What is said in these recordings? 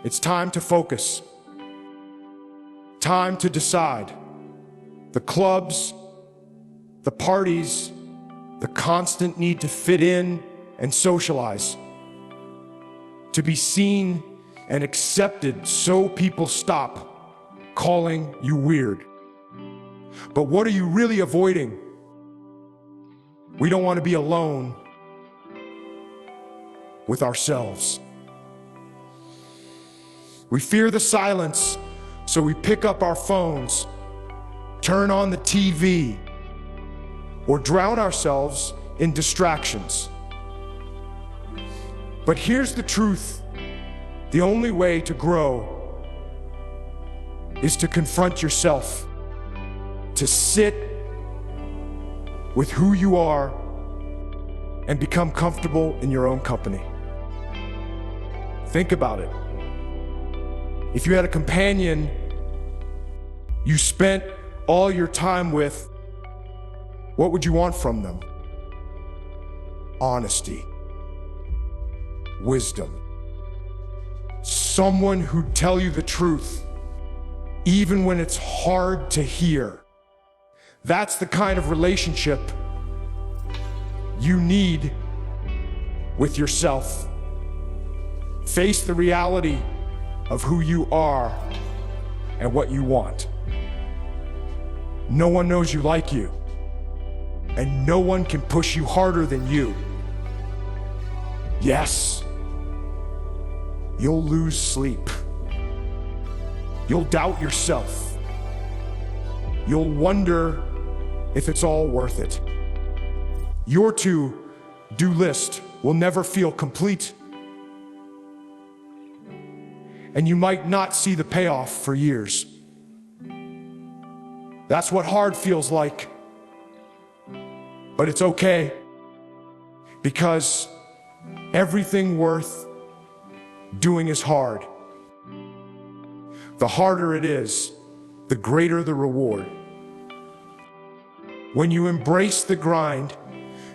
It's time to focus. Time to decide. The clubs, the parties, the constant need to fit in and socialize, to be seen and accepted so people stop calling you weird. But what are you really avoiding? We don't want to be alone with ourselves. We fear the silence, so we pick up our phones, turn on the TV, or drown ourselves in distractions. But here's the truth. The only way to grow is to confront yourself, to sit with who you are and become comfortable in your own company. Think about it. If you had a companion you spent all your time with, what would you want from them? Honesty, wisdom, someone who'd tell you the truth, even when it's hard to hear. That's the kind of relationship you need with yourself. Face the reality of who you are and what you want. No one knows you like you, and no one can push you harder than you. Yes, you'll lose sleep. You'll doubt yourself. You'll wonder if it's all worth it. Your to-do list will never feel complete, and you might not see the payoff for years. That's what hard feels like. But it's okay, because everything worth doing is hard. The harder it is, the greater the reward. When you embrace the grind,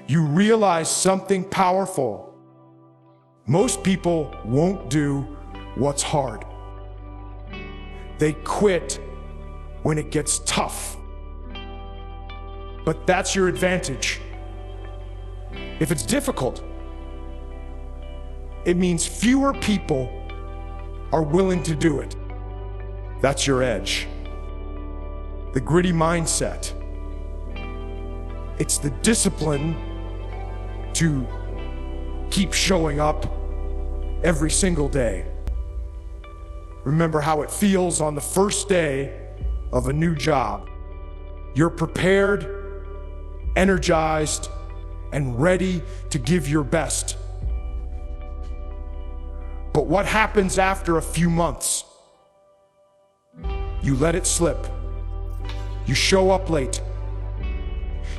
you realize something powerful. Most people won't do what's hard. They quit when it gets tough. But that's your advantage. If it's difficult, it means fewer people are willing to do it. That's your edge. The gritty mindset. It's the discipline to keep showing up every single day. Remember how it feels on the first day of a new job. You're prepared, energized, and ready to give your best. But what happens after a few months? You let it slip. You show up late.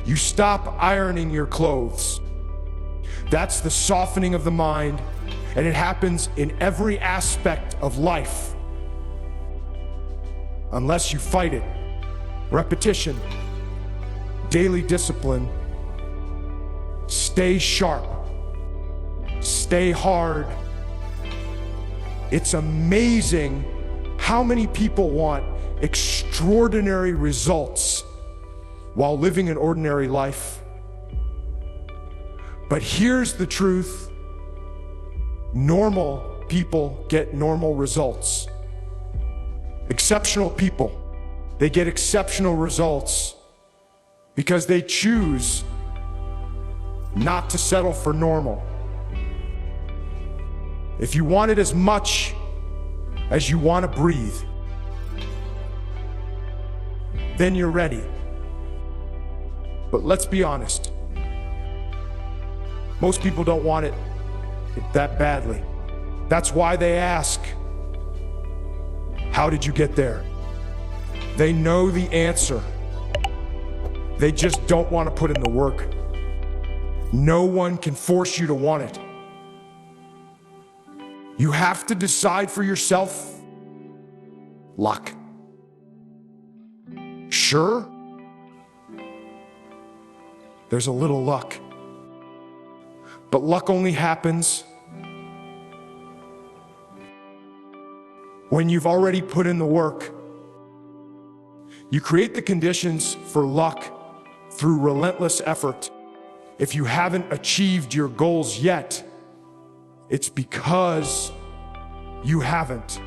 You stop ironing your clothes. That's the softening of the mind, and it happens in every aspect of life. Unless you fight it. Repetition, daily discipline, stay sharp, stay hard. It's amazing how many people want extraordinary results while living an ordinary life. But here's the truth. Normal people get normal results. Exceptional people, they get exceptional results because they choose not to settle for normal. If you want it as much as you want to breathe, then you're ready. But let's be honest. Most people don't want it that badly. That's why they ask, how did you get there? They know the answer. They just don't want to put in the work. No one can force you to want it. You have to decide for yourself. Luck. Sure, there's a little luck. But luck only happens when you've already put in the work. You create the conditions for luck through relentless effort. If you haven't achieved your goals yet, it's because you haven't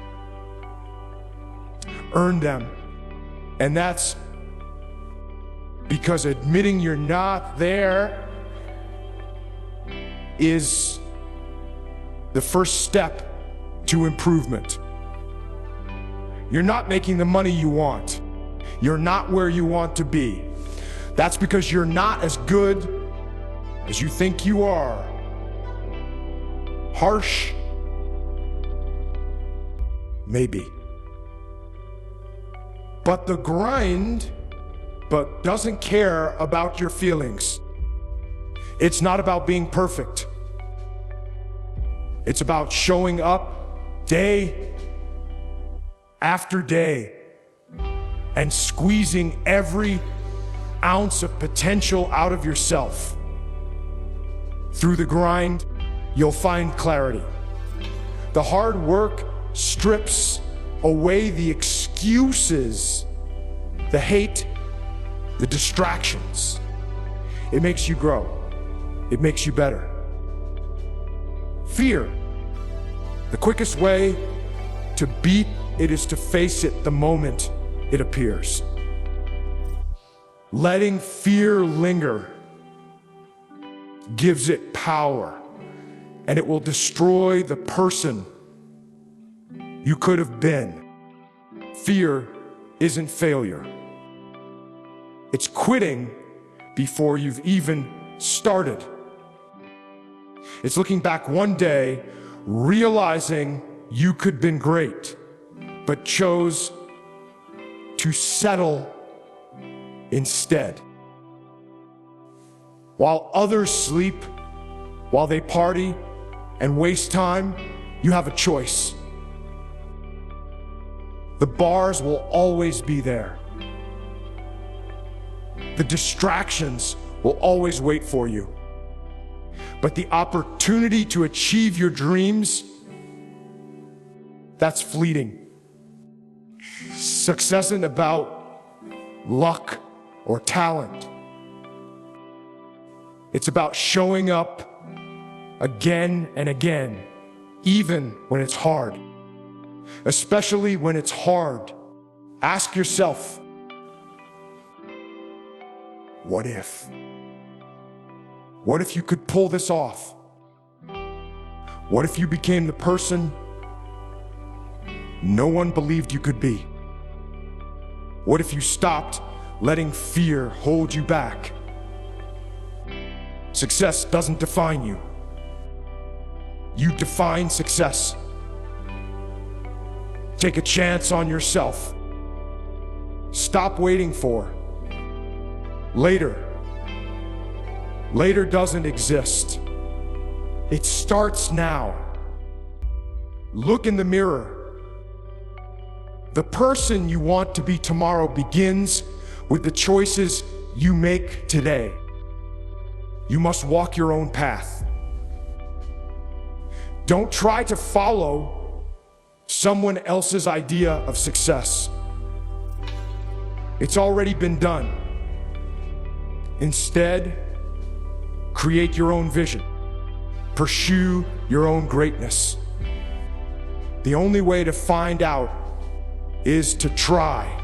earned them. And that's because admitting you're not there is the first step to improvement. You're not making the money you want. You're not where you want to be. That's because you're not as good as you think you are. Harsh? Maybe. But the grind doesn't care about your feelings. It's not about being perfect. It's about showing up day after day and squeezing every ounce of potential out of yourself. Through the grind, you'll find clarity. The hard work strips away the excuses, the hate, the distractions. It makes you grow. It makes you better. Fear. The quickest way to beat it is to face it the moment it appears. Letting fear linger gives it power, and it will destroy the person you could have been. Fear isn't failure. It's quitting before you've even started. It's looking back one day, realizing you could have been great, but chose to settle instead. While others sleep, while they party and waste time, you have a choice. The bars will always be there. The distractions will always wait for you. But the opportunity to achieve your dreams, that's fleeting. Success isn't about luck or talent. It's about showing up again and again, even when it's hard. Especially when it's hard, ask yourself, what if? What if you could pull this off? What if you became the person no one believed you could be? What if you stopped letting fear hold you back? Success doesn't define you. You define success. Take a chance on yourself. Stop waiting for later. Later doesn't exist. It starts now. Look in the mirror. The person you want to be tomorrow begins with the choices you make today. You must walk your own path. Don't try to follow someone else's idea of success. It's already been done. Instead, create your own vision. Pursue your own greatness. The only way to find out is to try.